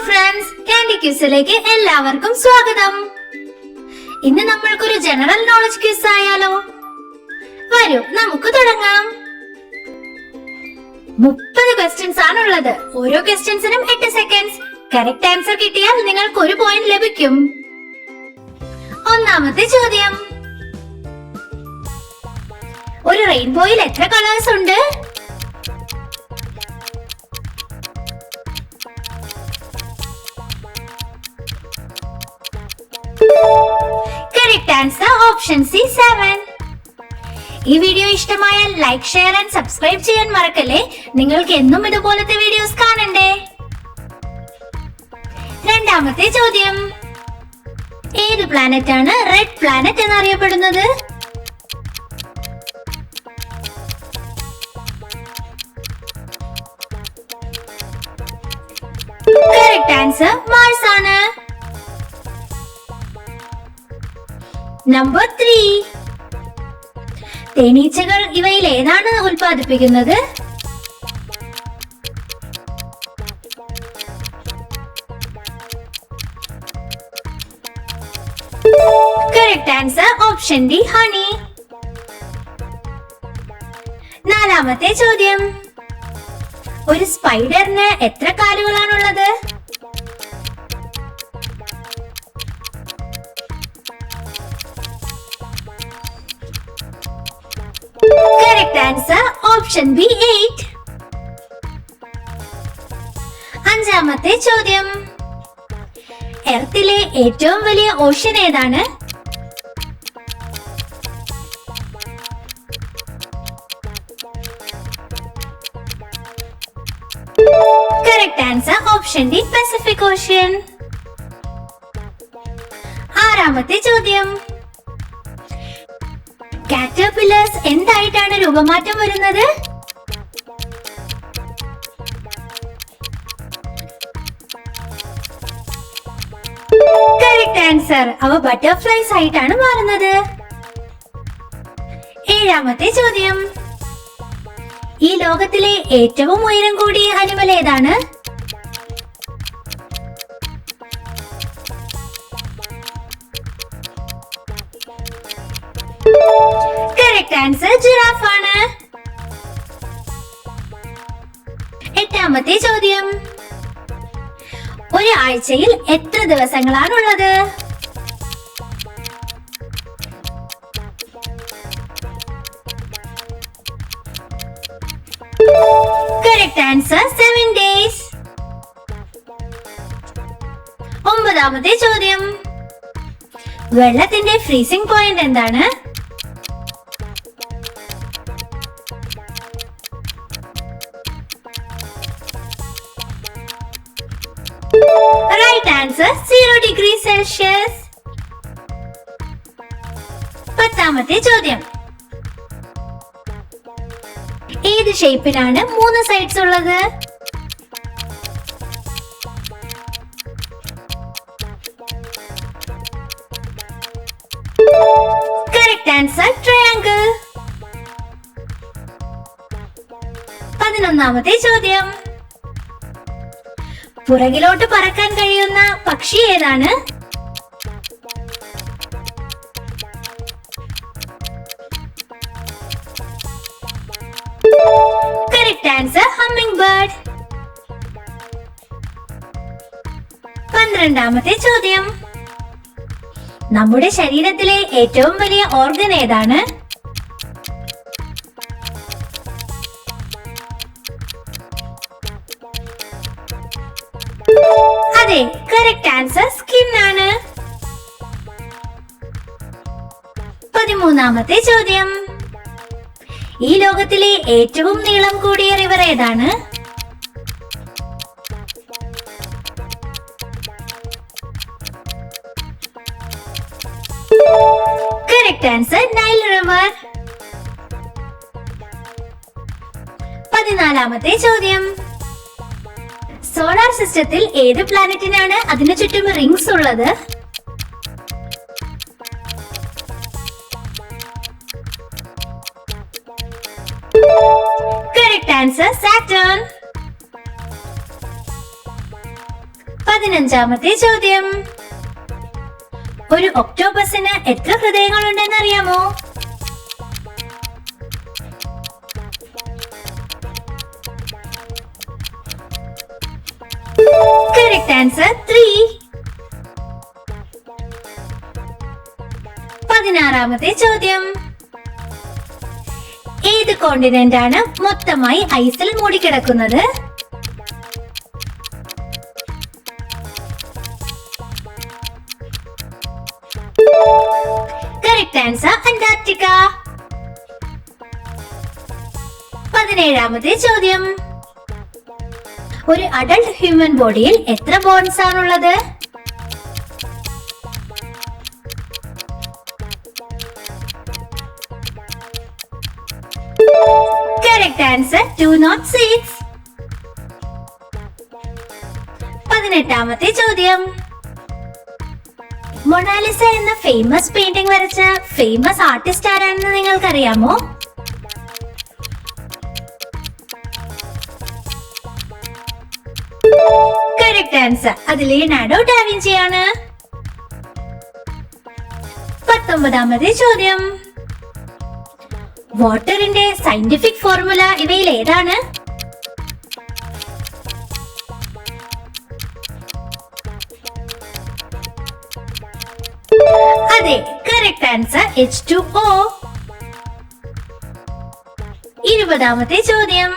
Friends, candy ക്വിസിലേക്ക് എല്ലാവർക്കും സ്വാഗതം. ഇന്ന് നമ്മൾക്കൊരു ജനറൽ നോളജ് ക്വിസ് ആയാലോ? വരൂ നമുക്ക് തുടങ്ങാം. 30 ക്വസ്റ്റ്യൻസ് ആണുള്ളത്. ഓരോ ക്വസ്റ്റ്യൻസിനും 8 സെക്കൻഡ്സ്. കറക്റ്റ് ആൻസർ കിട്ടിയാൽ നിങ്ങൾക്ക് 1 പോയിന്റ് ലഭിക്കും. ഒന്നാമത്തെ ചോദ്യം, ഒരു റെയിൻബോയിൽ എത്ര കളേഴ്സ് ഉണ്ട്? Correct answer option C 7. ഈ വീഡിയോ ഇഷ്ടമായാൽ ലൈക്ക്, ഷെയർ ആൻഡ് സബ്സ്ക്രൈബ് ചെയ്യാൻ മറക്കല്ലേ. നിങ്ങൾക്ക് എന്നും ഇതുപോലത്തെ വീഡിയോസ് കാണണ്ടേ? രണ്ടാമത്തെ ചോദ്യം, ഏത് പ്ലാനറ്റ് ആണ് റെഡ് പ്ലാനറ്റ് എന്നറിയപ്പെടുന്നത്? കറക്റ്റ് ആൻസർ മാർസ് ആണ്. നമ്പർ 3, തേനീച്ചകൾ ഇവയിൽ ഏതാണ് ഉൽപ്പാദിപ്പിക്കുന്നത്? Correct answer option D honey. നാലാമത്തെ ചോദ്യം, ഒരു സ്പൈഡറിന് എത്ര കാലുകളാണുള്ളത്? Correct answer option B 8. അഞ്ചാമത്തെ ചോദ്യം, എർത്തിലെ ഏറ്റവും വലിയ ഓഷ്യൻ ഏതാണ്? Correct answer option D Pacific ocean. ആറാമത്തെ ചോദ്യം, കാറ്റർപില്ലേഴ്സ് എന്തായിട്ടാണ് രൂപമാറ്റം വരുന്നത്? കറക്റ്റ് ആൻസർ, അവ ബട്ടർഫ്ലൈസ് ആയിട്ടാണ് മാറുന്നത്. ഏഴാമത്തെ ചോദ്യം, ഈ ലോകത്തിലെ ഏറ്റവും ഉയരം കൂടിയ അനിമൽ ഏതാണ്? കറക്റ്റ് ആൻസർ ജിറാഫ് ആണ്. എട്ടാമത്തെ ചോദ്യം, ഒരു ആഴ്ചയിൽ എത്ര ദിവസങ്ങളാണുള്ളത്? Correct answer 7 days. ഒമ്പതാമത്തെ ചോദ്യം, വെള്ളത്തിന്റെ ഫ്രീസിംഗ് പോയിന്റ് എന്താണ്? Right answer 0 degree Celsius. പത്താമത്തെ ചോദ്യം, ഏത് ഷേപ്പിനാണ് 3 സൈഡ്സ് ഉള്ളത്? Correct answer triangle. 11ാമത്തെ ചോദ്യം, പുറകിലോട്ട് പറക്കാൻ കഴിയുന്ന പക്ഷി ഏതാണ്? Correct answer hummingbird. 12ാമത്തെ ചോദ്യം, നമ്മുടെ ശരീരത്തിലെ ഏറ്റവും വലിയ ഓർഗൻ ഏതാണ്? അതെ, കറക്റ്റ് ആൻസർ സ്കിൻ ആണ്. 13ാമത്തെ ചോദ്യം, ഈ ലോകത്തിലെ ഏറ്റവും നീളം കൂടിയ റിവർ ഏതാണ്? Correct answer Nile river. 14ാമത്തെ ചോദ്യം, സോളാർ സിസ്റ്റത്തിൽ ഏത് പ്ലാനറ്റിനാണ് അതിനു ചുറ്റും റിംഗ്സ് ഉള്ളത്? Correct answer Saturn. 15ാമത്തെ ചോദ്യം. ഒരു ഒക്ടോപസിന് എത്ര ഹൃദയങ്ങളുണ്ടെന്ന് അറിയാമോ? Correct answer 3. 16ാമത്തെ ചോദ്യം. ഏത് കോണ്ടിനെന്റ് ആണ് മൊത്തമായി ഐസിൽ മൂടിക്കിടക്കുന്നത്? Correct answer Antarctica. 17ാമത്തെ ചോദ്യം. ഒരു അഡൾട്ട് ഹ്യൂമൻ ബോഡിയിൽ എത്ര ബോൺസ് ആണുള്ളത്? Correct answer 206. 18ാമത്തെ ചോദ്യം. മൊണാലിസ എന്ന ഫേമസ് പെയിന്റിംഗ് വരച്ച ഫേമസ് ആർട്ടിസ്റ്റ് ആരാണെന്ന് നിങ്ങൾക്കറിയാമോ? കറക്റ്റ് ആൻസർ അത് ലിയനാർഡോ ഡാവിഞ്ചി ആണ്. 19ാമത്തെ ചോദ്യം. വാട്ടറിന്റെ സയന്റിഫിക് ഫോർമുല ഇവയിൽ ഏതാണ്? അതെ, കറക്റ്റ് ആൻസർ H2O. 20ാമത്തെ ചോദ്യം.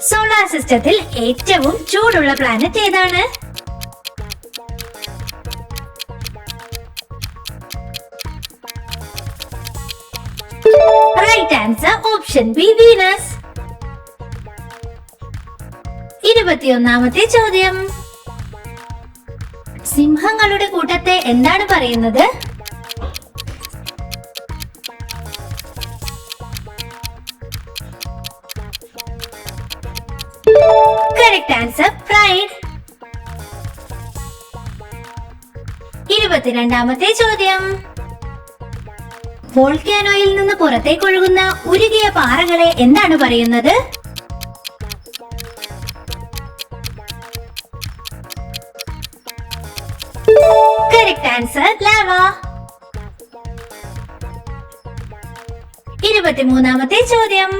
സോളാർ സിസ്റ്റത്തിൽ ഏറ്റവും ചൂടുള്ള പ്ലാനറ്റ് ഏതാണ്? Right answer option B Venus. 21ാമത്തെ ചോദ്യം. സിംഹങ്ങളുടെ കൂട്ടത്തെ എന്താണ് പറയുന്നത്? Correct answer pride. 22ാമത്തെ ചോദ്യം. വോൾക്കാനോയിൽ നിന്ന് പുറത്തേക്ക് ഒഴുകുന്ന ഉരുകിയ പാറകളെ എന്താണ് പറയുന്നത്? Correct answer lava. 23ാമത്തെ ചോദ്യം.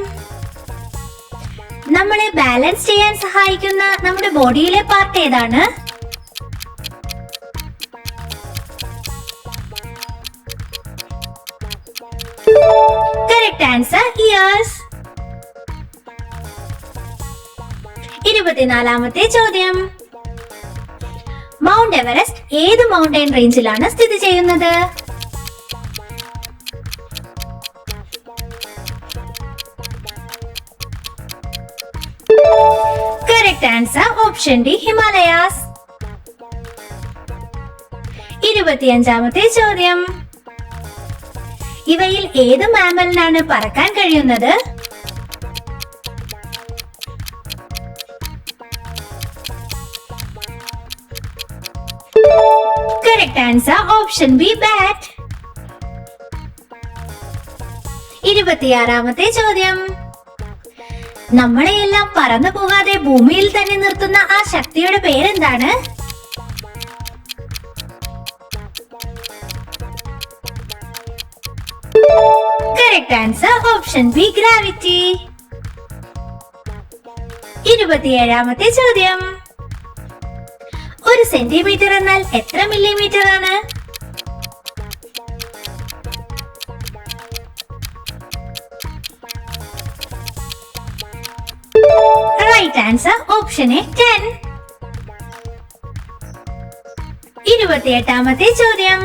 നമ്മളെ ബാലൻസ് ചെയ്യാൻ സഹായിക്കുന്ന നമ്മുടെ ബോഡിയിലെ പാർട്ട് ഏതാണ്? Correct answer ears. 24ാമത്തെ ചോദ്യം. മൗണ്ട് എവറസ്റ്റ് ഏത് മൗണ്ടൻ റേഞ്ചിലാണ് സ്ഥിതി ചെയ്യുന്നത്? Correct answer option D Himalayas. 25ാമത്തെ ചോദ്യം. ഇവയിൽ ഏത് മാമലിനാണ് പറക്കാൻ കഴിയുന്നത്? Correct answer option B bat. 26ാമത്തെ ചോദ്യം. നമ്മളെയെല്ലാം പറന്നു പോകാതെ ഭൂമിയിൽ തന്നെ നിർത്തുന്ന ആ ശക്തിയുടെ പേരെന്താണ്? Correct answer option B gravity. 27ാമത്തെ ചോദ്യം. ഒരു സെന്റിമീറ്റർ എന്നാൽ എത്ര മില്ലിമീറ്റർ ആണ്? Right answer option A 10. 28ാമത്തെ ചോദ്യം.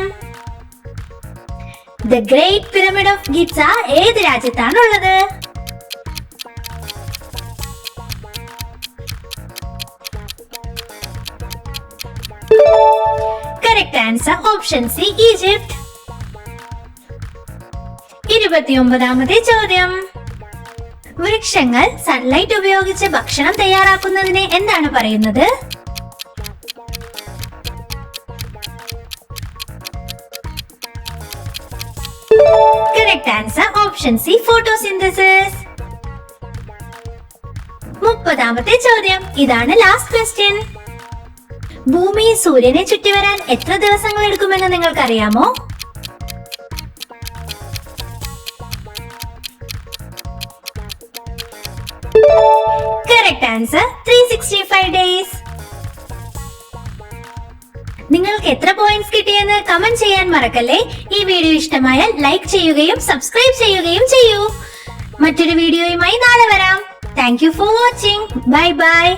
The great pyramid of Giza ഏത് രാജ്യത്താണുള്ളത്? Correct answer option C Egypt. 29ാമത്തെ ചോദ്യം. വൃക്ഷങ്ങൾ സൺലൈറ്റ് ഉപയോഗിച്ച് ഭക്ഷണം തയ്യാറാക്കുന്നതിനെ എന്താണ് പറയുന്നത്? Correct answer option C photosynthesis. 30ാമത്തെ ചോദ്യം. ഇതാണ് ലാസ്റ്റ് ക്വസ്റ്റ്യൻ. ഭൂമി സൂര്യനെ ചുറ്റി വരാൻ എത്ര ദിവസങ്ങൾ എടുക്കുമെന്ന് നിങ്ങൾക്കറിയാമോ? Correct answer 365 days. നിങ്ങൾക്ക് എത്ര പോയിന്റ്സ് കിട്ടിയെന്ന് കമന്റ് ചെയ്യാൻ മറക്കല്ലേ. ഈ വീഡിയോ ഇഷ്ടമായാൽ ലൈക്ക് ചെയ്യുകയും സബ്സ്ക്രൈബ് ചെയ്യുകയും ചെയ്യൂ. മറ്റൊരു വീഡിയോയുമായി നാളെ വരാം. Thank you for watching. Bye bye.